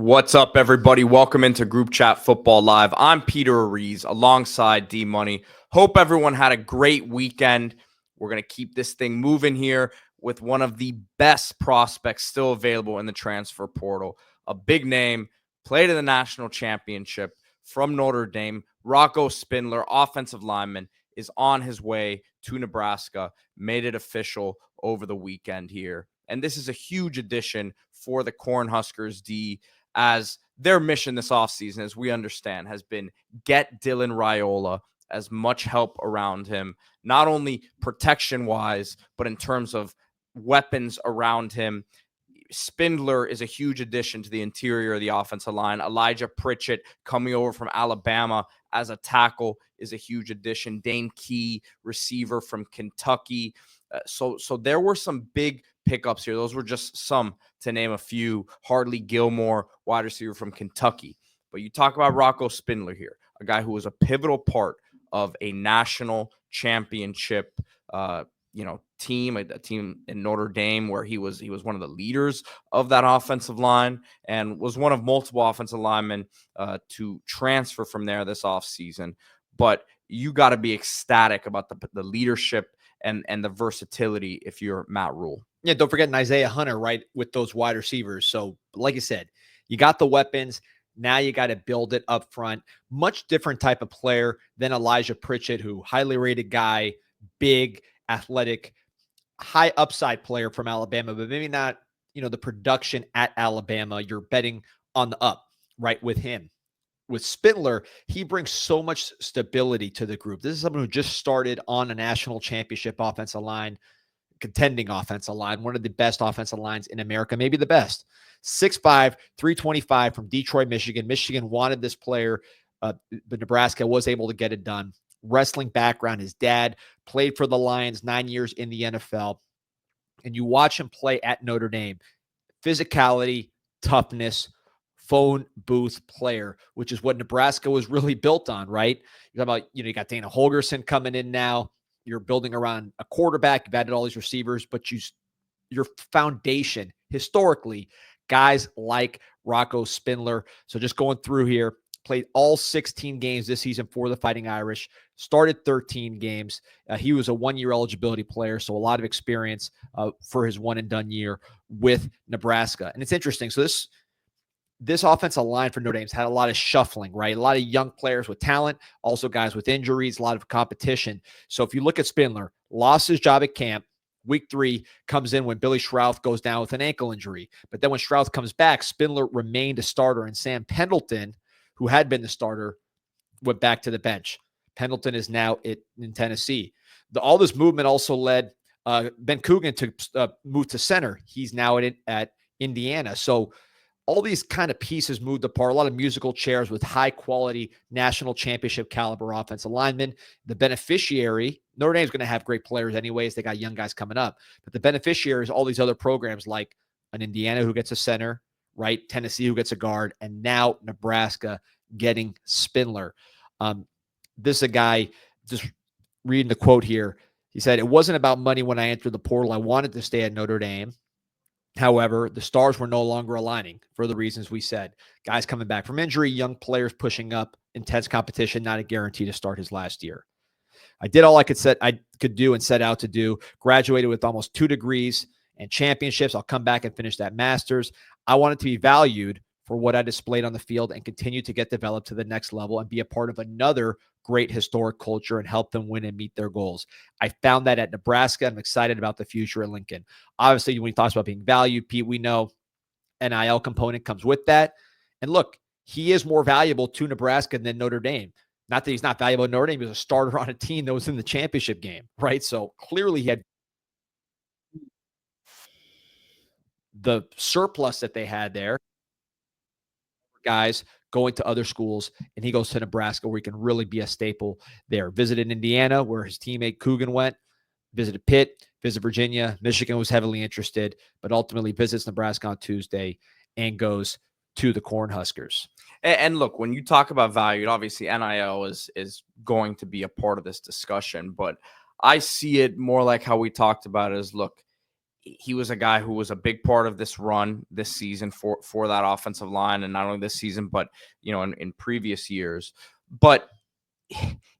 What's up, everybody? Welcome into Group Chat Football Live. I'm Peter Ariz alongside D Money. Hope everyone had a great weekend. We're going to keep this thing moving here with one of the best prospects still available in the transfer portal. A big name, played in the national championship from Notre Dame. Rocco Spindler, offensive lineman, is on his way to Nebraska. Made it official over the weekend here. And this is a huge addition for the Cornhuskers D, as their mission this offseason, as we understand, has been get Dylan Rhule as much help around him, not only protection-wise, but in terms of weapons around him. Spindler is a huge addition to the interior of the offensive line. Elijah Pritchett coming over from Alabama as a tackle is a huge addition. Dane Key, receiver from Kentucky. So there were some big pickups here. Those were just some, to name a few. Hardly Gilmore, wide receiver from Kentucky. But you talk about Rocco Spindler here, a guy who was a pivotal part of a national championship team, a team in Notre Dame where he was one of the leaders of that offensive line and was one of multiple offensive linemen to transfer from there this offseason. But you got to be ecstatic about the leadership and the versatility if you're Matt Rhule. Yeah, don't forget Isaiah Hunter, right, with those wide receivers. So, like you said, you got the weapons. Now you got to build it up front. Much different type of player than Elijah Pritchett, who highly rated guy, big, athletic, high upside player from Alabama, but maybe not, the production at Alabama. You're betting on the up, right, with him. With Spindler, he brings so much stability to the group. This is someone who just started on a national championship offensive line, contending offensive line, one of the best offensive lines in America, maybe the best. 6'5", 325 from Detroit, Michigan. Michigan wanted this player, but Nebraska was able to get it done. Wrestling background. His dad played for the Lions 9 years in the NFL. And you watch him play at Notre Dame. Physicality, toughness, phone booth player, which is what Nebraska was really built on, right? You talk about, you got Dana Holgerson coming in now. You're building around a quarterback. You've added all these receivers, but your foundation, historically, guys like Rocco Spindler. So just going through here, played all 16 games this season for the Fighting Irish, started 13 games. He was a one-year eligibility player, so a lot of experience for his one-and-done year with Nebraska. And it's interesting. So this offensive line for Notre Dame's had a lot of shuffling, right? A lot of young players with talent, also guys with injuries, a lot of competition. So if you look at Spindler, lost his job at camp. Week 3 comes in when Billy Schrouth goes down with an ankle injury. But then when Schrouth comes back, Spindler remained a starter, and Sam Pendleton, who had been the starter, went back to the bench. Pendleton is now in Tennessee. All this movement also led Ben Coogan to move to center. He's now at Indiana. So all these kind of pieces moved apart, a lot of musical chairs with high-quality national championship caliber offensive linemen. The beneficiary, Notre Dame's going to have great players anyways. They got young guys coming up. But the beneficiary is all these other programs like an Indiana who gets a center, right? Tennessee who gets a guard, and now Nebraska getting Spindler. This is a guy, just reading the quote here. He said, "It wasn't about money when I entered the portal. I wanted to stay at Notre Dame. However, the stars were no longer aligning for the reasons we said. Guys coming back from injury, young players pushing up, intense competition, not a guarantee to start his last year. I did all I could do and set out to do. Graduated with almost 2 degrees and championships. I'll come back and finish that master's. I wanted to be valued for what I displayed on the field and continue to get developed to the next level and be a part of another great historic culture and help them win and meet their goals. I found that at Nebraska. I'm excited about the future at Lincoln." Obviously, when he talks about being valued, Pete, we know NIL component comes with that. And look, he is more valuable to Nebraska than Notre Dame. Not that he's not valuable to Notre Dame. He was a starter on a team that was in the championship game, right? So clearly he had the surplus that they had there. Guys going to other schools, and he goes to Nebraska where he can really be a staple there. Visited Indiana where his teammate Coogan went, visited Pitt, visited Virginia. Michigan was heavily interested, but ultimately visits Nebraska on Tuesday and goes to the Cornhuskers. And look, when you talk about value, obviously NIL is going to be a part of this discussion, but I see it more like how we talked about it is, look, he was a guy who was a big part of this run this season for that offensive line, and not only this season, but in previous years. But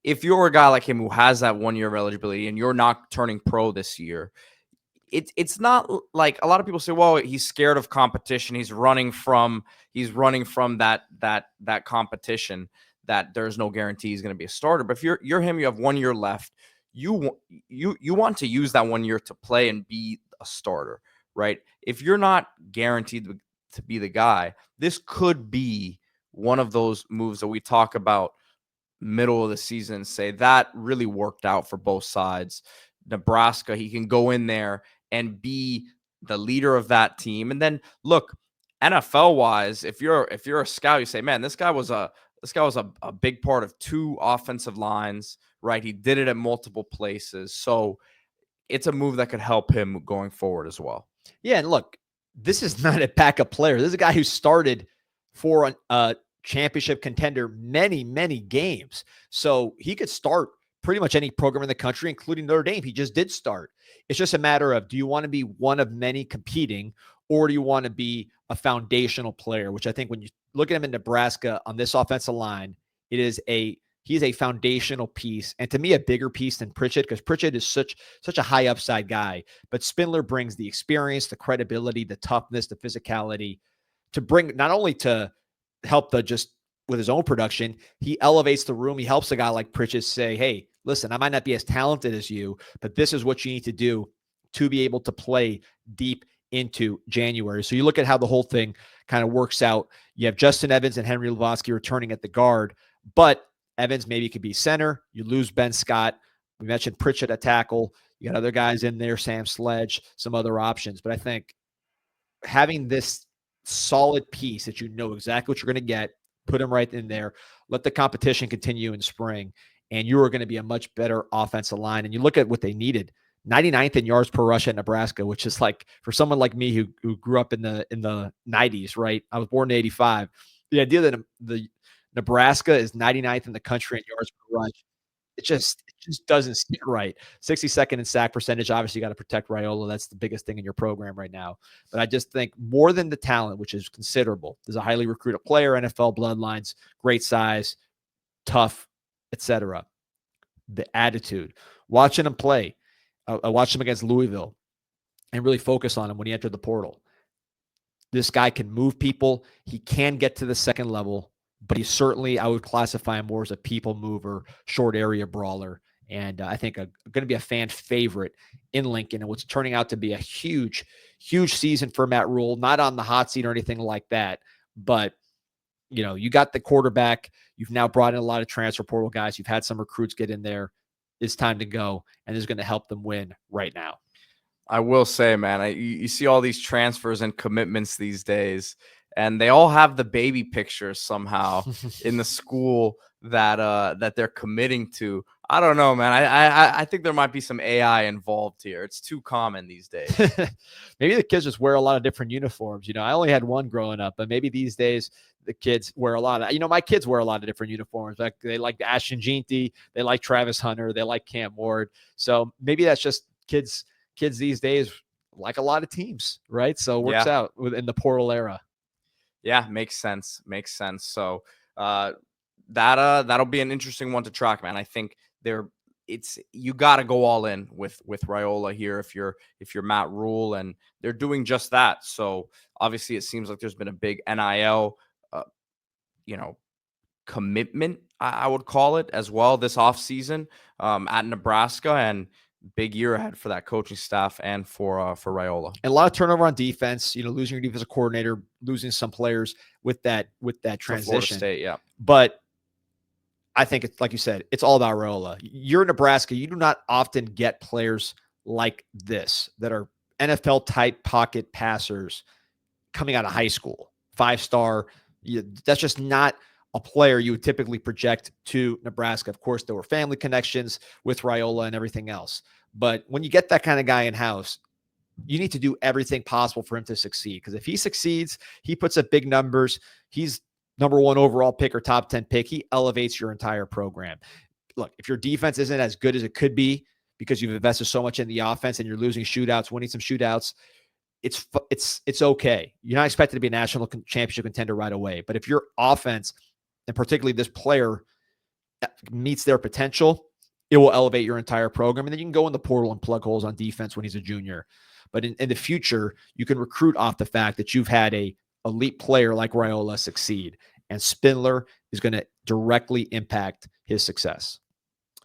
if you're a guy like him who has that 1 year of eligibility and you're not turning pro this year, it's not like a lot of people say, well, he's scared of competition. He's running from that competition, that there's no guarantee he's going to be a starter. But if you're him, you have 1 year left. You want to use that 1 year to play and be a starter, right? If you're not guaranteed to be the guy, this could be one of those moves that we talk about middle of the season, say that really worked out for both sides. Nebraska, he can go in there and be the leader of that team. And then look, NFL wise, if you're a scout, you say, man, this guy was a big part of 2 offensive lines, right? He did it at multiple places. So it's a move that could help him going forward as well. Yeah, and look, this is not a backup player. This is a guy who started for a championship contender many, many games. So he could start pretty much any program in the country, including Notre Dame. He just did start. It's just a matter of, do you want to be one of many competing, or do you want to be a foundational player, which I think when you look at him in Nebraska on this offensive line, he's a foundational piece, and to me, a bigger piece than Pritchett, because Pritchett is such a high upside guy. But Spindler brings the experience, the credibility, the toughness, the physicality to bring, not only to help just with his own production, he elevates the room. He helps a guy like Pritchett say, hey, listen, I might not be as talented as you, but this is what you need to do to be able to play deep into January. So you look at how the whole thing kind of works out. You have Justin Evans and Henry Lavotsky returning at the guard, but Evans maybe could be center. You lose Ben Scott. We mentioned Pritchett at tackle. You got other guys in there, Sam Sledge, some other options. But I think having this solid piece that you know exactly what you're going to get, put him right in there, let the competition continue in spring, and you are going to be a much better offensive line. And you look at what they needed. 99th in yards per rush at Nebraska, which is like, for someone like me who grew up in the 90s, right? I was born in 85. The idea that the Nebraska is 99th in the country in yards per rush, it just doesn't sit right. 62nd in sack percentage. Obviously, you got to protect Rhule. That's the biggest thing in your program right now. But I just think more than the talent, which is considerable, there's a highly recruited player, NFL bloodlines, great size, tough, etc. The attitude, watching him play. I watched him against Louisville and really focus on him when he entered the portal. This guy can move people. He can get to the second level, but he's certainly, I would classify him more as a people mover, short area brawler. And I think going to be a fan favorite in Lincoln, and what's turning out to be a huge, huge season for Matt Rhule, not on the hot seat or anything like that. But, you got the quarterback. You've now brought in a lot of transfer portal guys. You've had some recruits get in there. It's time to go, and is going to help them win right now. I will say, man, you see all these transfers and commitments these days, and they all have the baby pictures somehow in the school that they're committing to. I don't know, man. I think there might be some AI involved here. It's too common these days. Maybe the kids just wear a lot of different uniforms. I only had one growing up, but maybe these days the kids wear a lot of, my kids wear a lot of different uniforms. Like they like Ashton Jeanty, they like Travis Hunter, they like Cam Ward. So maybe that's just kids these days like a lot of teams, right? So it works out in the portal era. Yeah, makes sense. So that'll be an interesting one to track, man. I think you got to go all in with Rhule here if you're Matt Rhule, and they're doing just that. So obviously it seems like there's been a big NIL commitment, I would call it, as well this offseason at Nebraska, and big year ahead for that coaching staff and for Rhule. And a lot of turnover on defense, losing your defensive coordinator, losing some players with that transition. Florida State, yeah. But I think it's like you said, it's all about Rhule. You're in Nebraska. You do not often get players like this that are NFL type pocket passers coming out of high school, 5-star. That's just not a player you would typically project to Nebraska. Of course, there were family connections with Rhule and everything else. But when you get that kind of guy in house, you need to do everything possible for him to succeed. Because if he succeeds, he puts up big numbers. He's number 1 overall pick or top 10 pick. He elevates your entire program. Look, if your defense isn't as good as it could be because you've invested so much in the offense and you're losing shootouts, winning some shootouts, it's okay. You're not expected to be a national championship contender right away. But if your offense, and particularly this player, meets their potential, it will elevate your entire program. And then you can go in the portal and plug holes on defense when he's a junior. But in the future, you can recruit off the fact that you've had a elite player like Rhule succeed. And Spindler is going to directly impact his success.